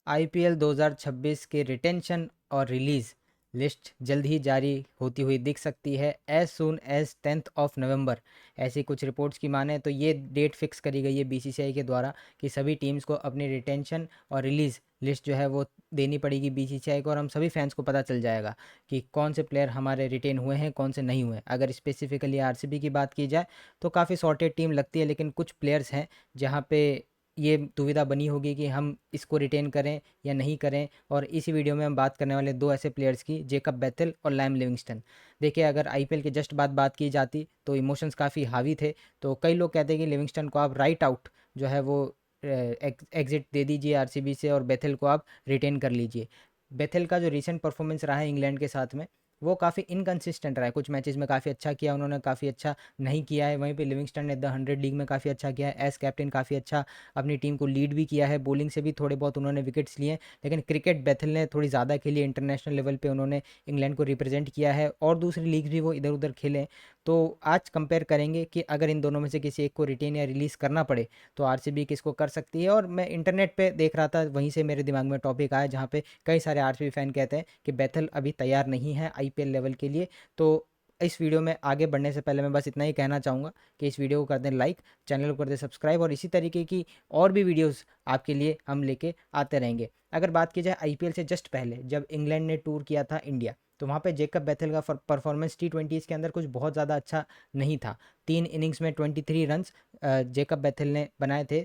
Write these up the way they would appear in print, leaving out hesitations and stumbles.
IPL 2026 के retention और release list जल्द ही जारी होती हुई दिख सकती है as soon as 10th of November. ऐसी कुछ रिपोर्ट्स की माने तो ये डेट फिक्स करी गई है बीसीसीआई के द्वारा कि सभी टीम्स को अपनी रिटेंशन और रिलीज लिस्ट जो है वो देनी पड़ेगी बीसीसीआई को, और हम सभी फैंस को पता चल जाएगा कि कौन से प्लेयर हमारे रिटेन हुए हैं कौन से नहीं हुए। अगर स्पेसिफिकली आरसीबी की बात की जाए तो काफ़ी सॉर्टेड टीम लगती है, लेकिन कुछ प्लेयर्स हैं जहाँ पे ये दुविधा बनी होगी कि हम इसको रिटेन करें या नहीं करें। और इसी वीडियो में हम बात करने वाले दो ऐसे प्लेयर्स की, जेकब बेथेल और लैम लिविंगस्टन। देखिए, अगर आईपीएल के जस्ट बाद बात की जाती तो इमोशंस काफ़ी हावी थे, तो कई लोग कहते हैं कि लिविंगस्टन को आप राइट आउट जो है वो एग्जिट दे दीजिए आरसीबी से, और बेथेल को आप रिटेन कर लीजिए। बेथेल का जो रीसेंट परफॉर्मेंस रहा है इंग्लैंड के साथ में वो काफ़ी इनकन्सिस्टेंट रहा है। कुछ मैचेस में काफ़ी अच्छा किया उन्होंने, काफ़ी अच्छा नहीं किया है। वहीं पे लिविंगस्टन ने द 100 लीग में काफ़ी अच्छा किया है, एज कैप्टन काफ़ी अच्छा अपनी टीम को लीड भी किया है, बॉलिंग से भी थोड़े बहुत उन्होंने विकेट्स लिए। लेकिन क्रिकेट बेथेल ने थोड़ी ज़्यादा खेली, इंटरनेशनल लेवल पे उन्होंने इंग्लैंड को रिप्रेजेंट किया है और दूसरी लीग भी वो इधर उधर खेले। तो आज कंपेयर करेंगे कि अगर इन दोनों में से किसी एक को रिटेन या रिलीज़ करना पड़े तो आरसीबी किसको कर सकती है। और मैं इंटरनेट पे देख रहा था, वहीं से मेरे दिमाग में टॉपिक आया जहाँ पे कई सारे आरसीबी फैन कहते हैं कि बेथेल अभी तैयार नहीं है आईपीएल लेवल के लिए। तो इस वीडियो में आगे बढ़ने से पहले मैं बस इतना ही कहना चाहूँगा कि इस वीडियो को कर दें लाइक, चैनल को कर दें सब्सक्राइब, और इसी तरीके की और भी वीडियोस आपके लिए हम लेके आते रहेंगे। अगर बात की जाए आईपीएल से जस्ट पहले, जब इंग्लैंड ने टूर किया था इंडिया, तो वहाँ पे जेकब बेथेल का परफॉर्मेंस टी20 के अंदर कुछ बहुत ज़्यादा अच्छा नहीं था। 3 इनिंग्स में 23 रन्स जेकब बेथेल ने बनाए थे।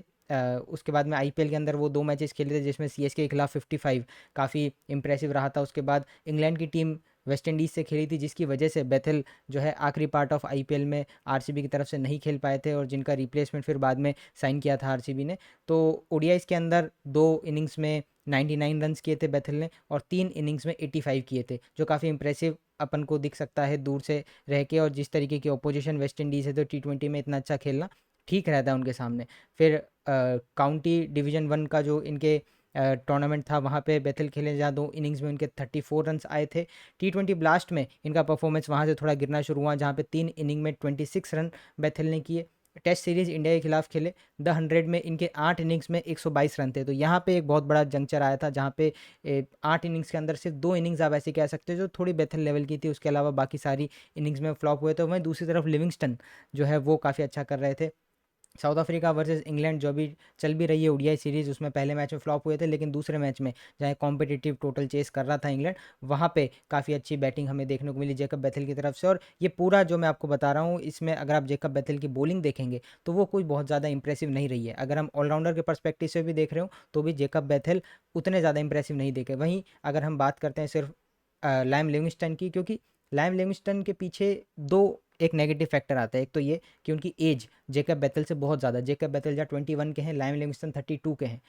उसके बाद में आईपीएल के अंदर वो 2 मैचेस खेले थे जिसमें सीएसके के खिलाफ 55 काफ़ी इंप्रेसिव रहा था। उसके बाद इंग्लैंड की टीम वेस्ट इंडीज़ से खेली थी, जिसकी वजह से बेथेल जो है आखिरी पार्ट ऑफ आईपीएल में आरसीबी की तरफ से नहीं खेल पाए थे, और जिनका रिप्लेसमेंट फिर बाद में साइन किया था आरसीबी ने। तो ओडीआईज़ के अंदर 2 इनिंग्स में 99 रन्स किए थे बेथेल ने, और 3 इनिंग्स में 85 किए थे, जो काफ़ी इंप्रेसिव अपन को दिख सकता है दूर से रह के। और जिस तरीके की अपोजिशन वेस्ट इंडीज़ है, तो टी20 में इतना अच्छा खेलना ठीक रहता है उनके सामने। फिर काउंटी डिवीज़न 1 का जो इनके टूर्नामेंट था, वहाँ पे बेथेल खेले जहाँ 2 इनिंग्स में उनके 34 रन्स आए थे। टी20 ब्लास्ट में इनका परफॉर्मेंस वहाँ से थोड़ा गिरना शुरू हुआ, जहाँ पे 3 इनिंग में 26 रन बेथेल ने किए। टेस्ट सीरीज इंडिया के खिलाफ खेले, द 100 में इनके 8 इनिंग्स में 122 रन थे। तो यहाँ पे एक बहुत बड़ा जंक्चर आया था, जहाँ पे 8 इनिंग्स के अंदर सिर्फ 2 इनिंग्स आप ऐसे कह सकते हो जो थोड़ी बेथेल लेवल की थी, उसके अलावा बाकी सारी इनिंग्स में फ्लॉप हुए थे। वहीं दूसरी तरफ लिविंगस्टन जो है वो काफ़ी अच्छा कर रहे थे। साउथ अफ्रीका वर्सेस इंग्लैंड जो भी चल भी रही है ओडीआई सीरीज़, उसमें पहले मैच में फ्लॉप हुए थे, लेकिन दूसरे मैच में जहाँ कॉम्पिटिटिव टोटल चेस कर रहा था इंग्लैंड, वहाँ पे काफ़ी अच्छी बैटिंग हमें देखने को मिली जेकब बेथेल की तरफ से। और ये पूरा जो मैं आपको बता रहा हूँ, इसमें अगर आप जेकब बेथेल की बॉलिंग देखेंगे तो वो कोई बहुत ज़्यादा इंप्रेसिव नहीं रही है। अगर हम ऑलराउंडर के पर्सपेक्टिव से भी देख रहे हो तो भी जेकब बेथेल उतने ज़्यादा इंप्रेसिव नहीं देखे। वहीं अगर हम बात करते हैं सिर्फ लैम लिविंगस्टन की, क्योंकि लैम लिविंगस्टन के पीछे दो एक नेगेटिव फैक्टर आता है। एक तो ये कि उनकी एज जेकब बेथेल से बहुत ज़्यादा, जेकब बेथेल जहाँ 21 के हैं, लैम लिविंगस्टन 32 के हैं।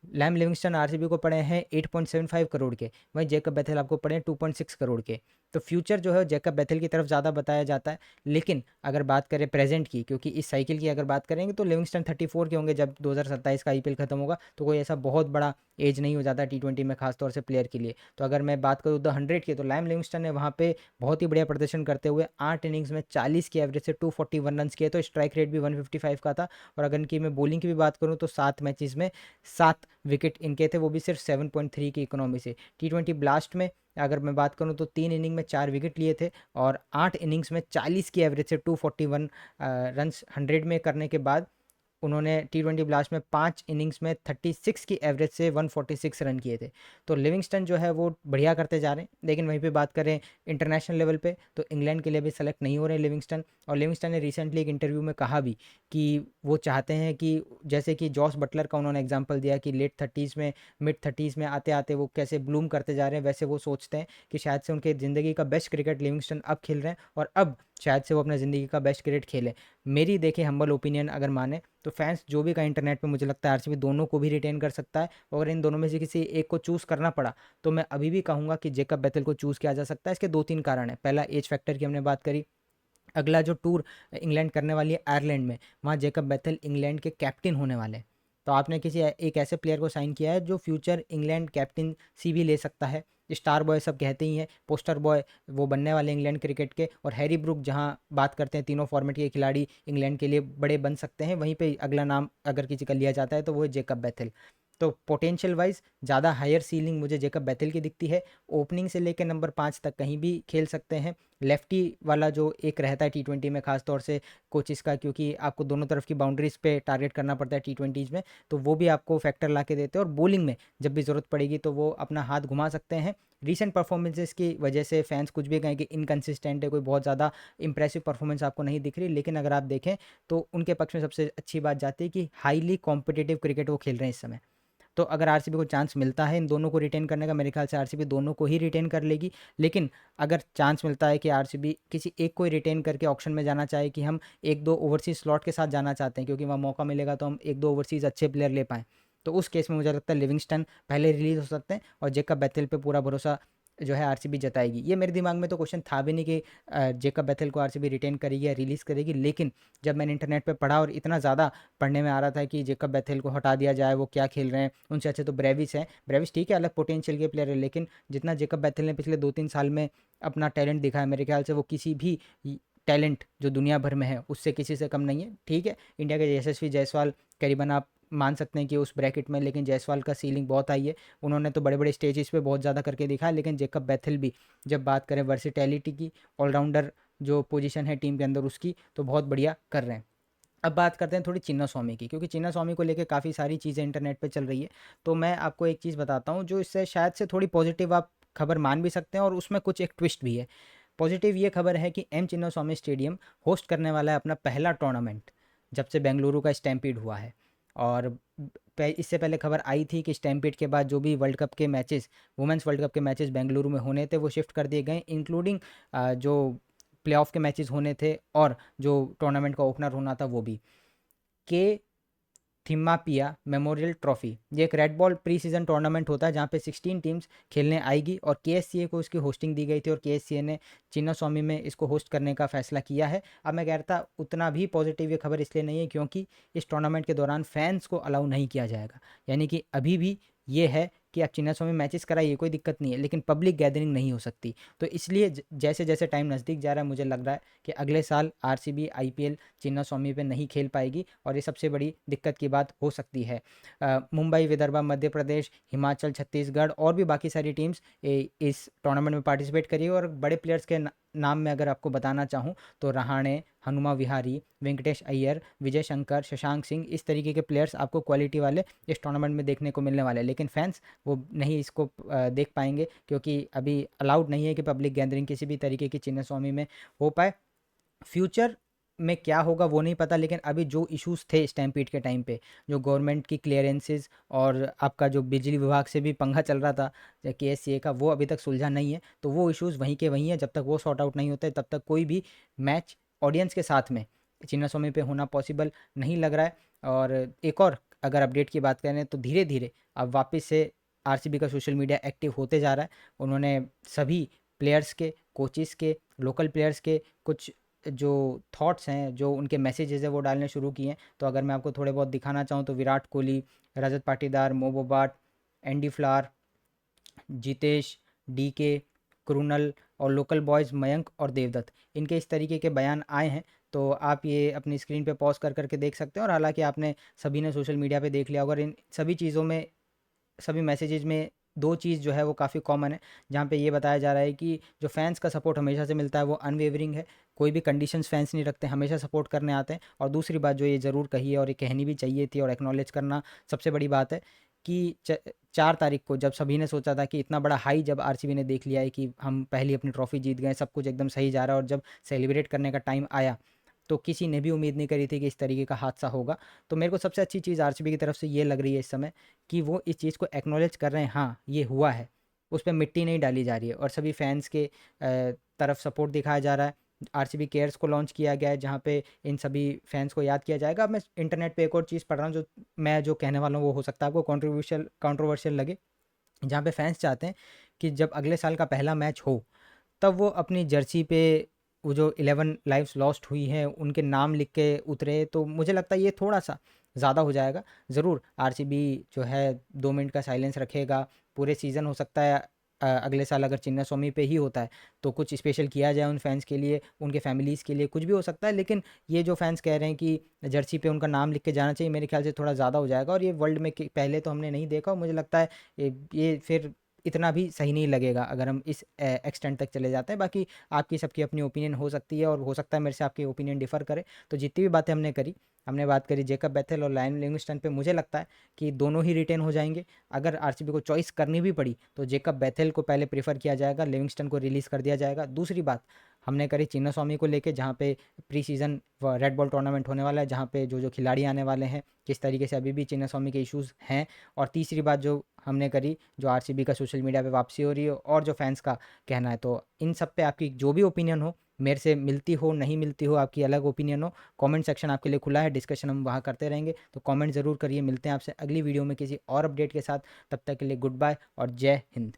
लैम लिविंगस्टन आरसीबी को पड़े हैं 8.75 करोड़ के, वहीं जेकब बेथेल आपको पड़े हैं 2.6 करोड़ के। तो फ्यूचर जो है जेकब बेथेल की तरफ ज़्यादा बताया जाता है। लेकिन अगर बात करें प्रेजेंट की, क्योंकि इस साइकिल की अगर बात करेंगे तो लिविंगस्टन 34 के होंगे जब 2027 का आईपीएल खत्म होगा, तो कोई ऐसा बहुत बड़ा एज नहीं हो जाता टी20 में, खासतौर से प्लेयर के लिए। तो अगर मैं बात करूँ द 100 की, तो लैम लिविंगस्टन ने वहाँ पे बहुत ही बढ़िया प्रदर्शन करते हुए 8 इनिंग्स में 40 की एवरेज से 241 रन किए, तो स्ट्राइक रेट भी 155 का था। और अगर इनकी मैं बॉलिंग की भी बात करूँ तो 7 मैचेस में 7 विकेट इनके थे, वो भी सिर्फ 7.3 की इकोनॉमी से। टी20 ब्लास्ट में अगर मैं बात करूं तो 3 इनिंग में 4 विकेट लिए थे, और 8 इनिंग्स में 40 की एवरेज से 241 रन्स 100 में करने के बाद उन्होंने टी20 ब्लास्ट में 5 इनिंग्स में 36 की एवरेज से 146 रन किए थे। तो लिविंगस्टन जो है वो बढ़िया करते जा रहे हैं। लेकिन वहीं पे बात करें इंटरनेशनल लेवल पे, तो इंग्लैंड के लिए भी सेलेक्ट नहीं हो रहे लिविंगस्टन। और लिविंगस्टन ने रिसेंटली एक इंटरव्यू में कहा भी कि वो चाहते हैं कि जैसे कि जॉस बटलर का उन्होंने एग्जाम्पल दिया कि लेट 30s में, मिड 30s में आते आते वो कैसे ब्लूम करते जा रहे हैं, वैसे वो सोचते हैं कि शायद से उनके ज़िंदगी का बेस्ट क्रिकेट लिविंगस्टन अब खेल रहे हैं, और अब शायद से वो अपने ज़िंदगी का बेस्ट क्रिकेट खेलें। मेरी देखें हम्बल ओपिनियन अगर माने तो फैंस जो भी का इंटरनेट पे, मुझे लगता है आरसीबी दोनों को भी रिटेन कर सकता है। और इन दोनों में से किसी एक को चूज़ करना पड़ा तो मैं अभी भी कहूँगा कि जेकब बेथेल को चूज़ किया जा सकता है। इसके 2-3 कारण हैं। पहला, एज फैक्टर की हमने बात करी। अगला जो टूर इंग्लैंड करने वाली है आयरलैंड में, वहाँ जेकब बेथेल इंग्लैंड के कैप्टन होने वाले हैं। तो आपने किसी एक ऐसे प्लेयर को साइन किया है जो फ्यूचर इंग्लैंड कैप्टन सी भी ले सकता है। स्टार बॉय सब कहते ही हैं, पोस्टर बॉय वो बनने वाले इंग्लैंड क्रिकेट के। और हैरी ब्रूक, जहां बात करते हैं तीनों फॉर्मेट के खिलाड़ी इंग्लैंड के लिए बड़े बन सकते हैं, वहीं पे अगला नाम अगर किसी का लिया जाता है तो वो है जेकब बेथेल। तो पोटेंशियल वाइज ज़्यादा हायर सीलिंग मुझे जेकब बेथेल की दिखती है। ओपनिंग से लेकर नंबर 5 तक कहीं भी खेल सकते हैं। लेफ्टी वाला जो एक रहता है T20 में खास तौर से कोचिस का, क्योंकि आपको दोनों तरफ की बाउंड्रीज पे टारगेट करना पड़ता है T20s में, तो वो भी आपको फैक्टर ला के देते हैं। और बॉलिंग में जब भी ज़रूरत पड़ेगी तो वो अपना हाथ घुमा सकते हैं। रीसेंट परफॉर्मेंसेस की वजह से फैंस कुछ भी कहें कि इनकन्सिस्टेंट है, कोई बहुत ज़्यादा इंप्रेसिव परफॉर्मेंस आपको नहीं दिख रही, लेकिन अगर आप देखें तो उनके पक्ष में सबसे अच्छी बात जाती है कि हाईली कॉम्पिटिटिव क्रिकेट वो खेल रहे हैं इस समय। तो अगर आरसीबी को चांस मिलता है इन दोनों को रिटेन करने का, मेरे ख्याल से आरसीबी दोनों को ही रिटेन कर लेगी। लेकिन अगर चांस मिलता है कि आरसीबी किसी एक को ही रिटेन करके ऑक्शन में जाना चाहे कि हम एक दो ओवरसीज स्लॉट के साथ जाना चाहते हैं क्योंकि वहाँ मौका मिलेगा तो हम एक दो ओवरसीज अच्छे प्लेयर ले पाएँ, तो उस केस में मुझे लगता है लिविंगस्टन पहले रिलीज हो सकते हैं और जेकब बेथेल पे पूरा भरोसा जो है आरसीबी जताएगी। ये मेरे दिमाग में तो क्वेश्चन था भी नहीं कि जेकब बेथेल को आरसीबी रिटेन करेगी या रिलीज़ करेगी, लेकिन जब मैंने इंटरनेट पे पढ़ा और इतना ज़्यादा पढ़ने में आ रहा था कि जेकब बेथेल को हटा दिया जाए, वो क्या खेल रहे हैं, उनसे अच्छे तो ब्रेविस हैं। ब्रेविस ठीक है, अलग पोटेंशियल के प्लेयर है, लेकिन जितना जेकब बेथेल ने पिछले 2-3 साल में अपना टैलेंट दिखाया, मेरे ख्याल से वो किसी भी टैलेंट जो दुनिया भर में है उससे किसी से कम नहीं है। ठीक है, इंडिया के यशस्वी जायसवाल करीबन आप मान सकते हैं कि उस ब्रैकेट में, लेकिन जायसवाल का सीलिंग बहुत हाई है। उन्होंने तो बड़े बड़े स्टेजेस पे बहुत ज़्यादा करके दिखाया, लेकिन जेकब बेथेल भी जब बात करें वर्सिटैलिटी की, ऑलराउंडर जो पोजीशन है टीम के अंदर उसकी, तो बहुत बढ़िया कर रहे हैं। अब बात करते हैं थोड़ी चिन्ना स्वामी की, क्योंकि चिन्ना स्वामी को लेके काफ़ी सारी चीज़ें इंटरनेट पे चल रही है। तो मैं आपको एक चीज़ बताता हूँ जो इससे शायद से थोड़ी पॉजिटिव आप खबर मान भी सकते हैं और उसमें कुछ एक ट्विस्ट भी है। पॉजिटिव ये खबर है कि एम चिन्ना स्वामी स्टेडियम होस्ट करने वाला है अपना पहला टूर्नामेंट जब से बेंगलुरु का स्टैम्पीड हुआ है। और इससे पहले खबर आई थी कि स्टैम्पीड के बाद जो भी वर्ल्ड कप के मैचेस, वुमेंस वर्ल्ड कप के मैचेस बेंगलुरु में होने थे वो शिफ्ट कर दिए गए, इंक्लूडिंग जो प्लेऑफ के मैचेस होने थे और जो टूर्नामेंट का ओपनर होना था वो भी। के थिम्मापिया मेमोरियल ट्रॉफी, ये एक red ball pre season tournament होता है जहाँ पे 16 टीम्स खेलने आएगी और केएससीए को इसकी होस्टिंग दी गई थी और केएससीए ने चिन्नास्वामी में इसको होस्ट करने का फैसला किया है। अब मैं कह रहा था उतना भी पॉजिटिव ये खबर इसलिए नहीं है क्योंकि इस टूर्नामेंट के दौरान फैंस को अलाउ नहीं किया जाएगा, यानी कि अभी भी ये है कि आप चिन्नास्वामी मैचेस कराइए, कोई दिक्कत नहीं है, लेकिन पब्लिक गैदरिंग नहीं हो सकती। तो इसलिए जैसे जैसे टाइम नज़दीक जा रहा है मुझे लग रहा है कि अगले साल आरसीबी आईपीएल चिन्नास्वामी पे नहीं खेल पाएगी और ये सबसे बड़ी दिक्कत की बात हो सकती है। मुंबई, विदर्भा, मध्य प्रदेश, हिमाचल, छत्तीसगढ़ और भी बाकी सारी टीम्स इस टूर्नामेंट में पार्टिसिपेट करी और बड़े प्लेयर्स के नाम में अगर आपको बताना चाहूँ तो रहाणे, हनुमा विहारी, वेंकटेश अय्यर, विजय शंकर, शशांक सिंह, इस तरीके के प्लेयर्स आपको क्वालिटी वाले इस टूर्नामेंट में देखने को मिलने वाले हैं। लेकिन फैंस वो नहीं इसको देख पाएंगे क्योंकि अभी अलाउड नहीं है कि पब्लिक गैदरिंग किसी भी तरीके की चिन्नास्वामी में हो पाए। फ्यूचर में क्या होगा वो नहीं पता, लेकिन अभी जो इश्यूज थे स्टैम्पीड के टाइम पे, जो गवर्नमेंट की क्लियरेंसेस और आपका जो बिजली विभाग से भी पंगा चल रहा था केएससीए का, वो अभी तक सुलझा नहीं है। तो वो इश्यूज वहीं के वहीं है, जब तक वो सॉर्ट आउट नहीं होते तब तक कोई भी मैच ऑडियंस के साथ में चिन्नास्वामी पे होना पॉसिबल नहीं लग रहा है। और एक और अगर अपडेट की बात करें तो धीरे धीरे अब वापस से आरसीबी का सोशल मीडिया एक्टिव होते जा रहा है। उन्होंने सभी प्लेयर्स के, कोचिस के, लोकल प्लेयर्स के कुछ जो थॉट्स हैं, जो उनके मैसेजेस हैं वो डालने शुरू किए हैं। तो अगर मैं आपको थोड़े बहुत दिखाना चाहूँ तो Virat Kohli, Rajat Patidar, Mo Bobat, Andy Flower, Jitesh, DK, Krunal और लोकल बॉयज़ मयंक और देवदत्त, इनके इस तरीके के बयान आए हैं। तो आप ये अपनी स्क्रीन पे पॉज कर करके देख सकते हैं और हालांकि आपने सभी ने सोशल मीडिया पे देख लिया होगा। इन सभी चीज़ों में, सभी मैसेजेस में दो चीज़ जो है वो काफ़ी कॉमन है, जहाँ पे ये बताया जा रहा है कि जो फैंस का सपोर्ट हमेशा से मिलता है वो अनवेवरिंग है, कोई भी कंडीशंस फैंस नहीं रखते, हमेशा सपोर्ट करने आते हैं। और दूसरी बात जो ये ज़रूर कही है और ये कहनी भी चाहिए थी और एक्नॉलेज करना सबसे बड़ी बात है कि 4 तारीख को जब सभी ने सोचा था कि इतना बड़ा हाई जब आरसीबी ने देख लिया है कि हम पहली अपनी ट्रॉफी जीत गए, सब कुछ एकदम सही जा रहा है, और जब सेलिब्रेट करने का टाइम आया तो किसी ने भी उम्मीद नहीं करी थी कि इस तरीके का हादसा होगा। तो मेरे को सबसे अच्छी चीज़ आरसीबी की तरफ से ये लग रही है इस समय कि वो इस चीज़ को एक्नॉलेज कर रहे हैं, हाँ ये हुआ है, उस पर मिट्टी नहीं डाली जा रही है और सभी फैंस के तरफ सपोर्ट दिखाया जा रहा है। आरसीबी केयर्स को लॉन्च किया गया है जहाँ पे इन सभी फैंस को याद किया जाएगा। अब मैं इंटरनेट पे एक और चीज़ पढ़ रहा हूँ जो मैं जो कहने वाला हूँ वो हो सकता है आपको कॉन्ट्रोवर्शियल लगे, जहाँ पे फैंस चाहते हैं कि जब अगले साल का पहला मैच हो तब वो अपनी जर्सी पे वो जो 11 लाइव्स लॉस्ट हुई हैं उनके नाम लिख के उतरे। तो मुझे लगता है ये थोड़ा सा ज़्यादा हो जाएगा। ज़रूर आरसीबी जो है 2 मिनट का साइलेंस रखेगा, पूरे सीज़न हो सकता है अगले साल अगर चिन्नास्वामी पे ही होता है तो कुछ स्पेशल किया जाए उन फैंस के लिए, उनके फैमिलीज़ के लिए, कुछ भी हो सकता है। लेकिन ये जो फैंस कह रहे हैं कि जर्सी पे उनका नाम लिख के जाना चाहिए, मेरे ख्याल से थोड़ा ज़्यादा हो जाएगा, और ये वर्ल्ड में पहले तो हमने नहीं देखा, और मुझे लगता है ये फिर इतना भी सही नहीं लगेगा अगर हम इस एक्सटेंट तक चले जाते हैं। बाकी आपकी सबकी अपनी ओपिनियन हो सकती है, और हो सकता है मेरे से आपकी ओपिनियन डिफर करे। तो जितनी भी बातें हमने करी, हमने बात करी जेकब बेथेल और लायन लिविंगस्टन पे, मुझे लगता है कि दोनों ही रिटेन हो जाएंगे। अगर आरसीबी को चॉइस करनी भी पड़ी तो जेकब बेथेल को पहले प्रीफर किया जाएगा, लिविंगस्टन को रिलीज़ कर दिया जाएगा। दूसरी बात हमने करी चिन्नास्वामी को लेके, जहाँ पे pre season red ball tournament होने वाला है, जहाँ पे जो जो खिलाड़ी आने वाले हैं किस तरीके से अभी भी चिन्नास्वामी के इश्यूज़ हैं। और तीसरी बात जो हमने करी, जो आरसीबी का सोशल मीडिया पे वापसी हो रही है और जो फैंस का कहना है, तो इन सब पे आपकी जो भी ओपिनियन हो, मेरे से मिलती हो नहीं मिलती हो, आपकी अलग ओपिनियन हो, कमेंट सेक्शन आपके लिए खुला है, डिस्कशन हम वहाँ करते रहेंगे। तो कमेंट ज़रूर करिए। मिलते हैं आपसे अगली वीडियो में किसी और अपडेट के साथ। तब तक के लिए गुड बाय और जय हिंद।